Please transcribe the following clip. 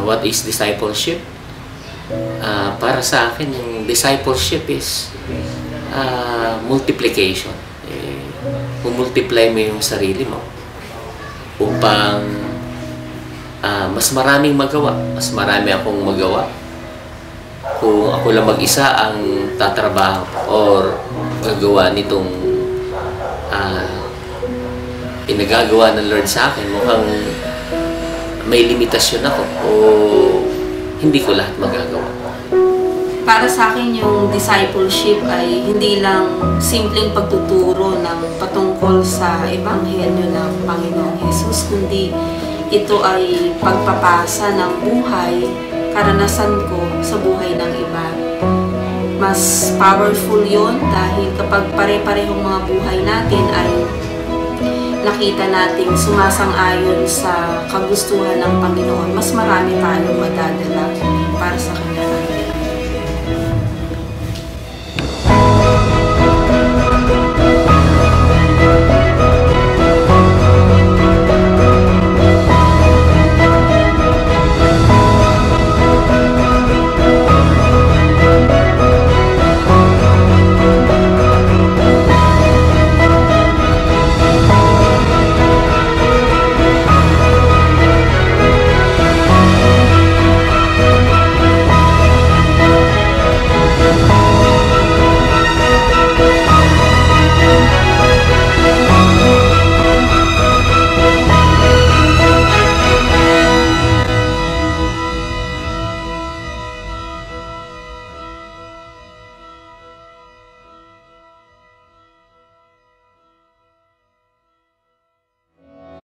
What is discipleship? Para sa akin, yung discipleship is multiplication. Multiply mo yung sarili mo upang mas maraming magawa. Mas marami akong magawa. Kung ako lang mag-isa ang tatrabaho or gagawa nitong pinagagawa ng Lord sa akin, mukhang may limitasyon ako o hindi ko lahat magagawa. Para sa akin, yung discipleship ay hindi lang simpleng pagtuturo ng patungkol sa Ebanghelyo ng Panginoong Hesus, kundi ito ay pagpapasa ng buhay, karanasan ko sa buhay ng iba. Mas powerful yon dahil kapag pare-parehong mga buhay natin ay nakita nating sumasang-ayon sa kagustuhan ng Panginoon, mas marami tayong madadala para sa Kanya.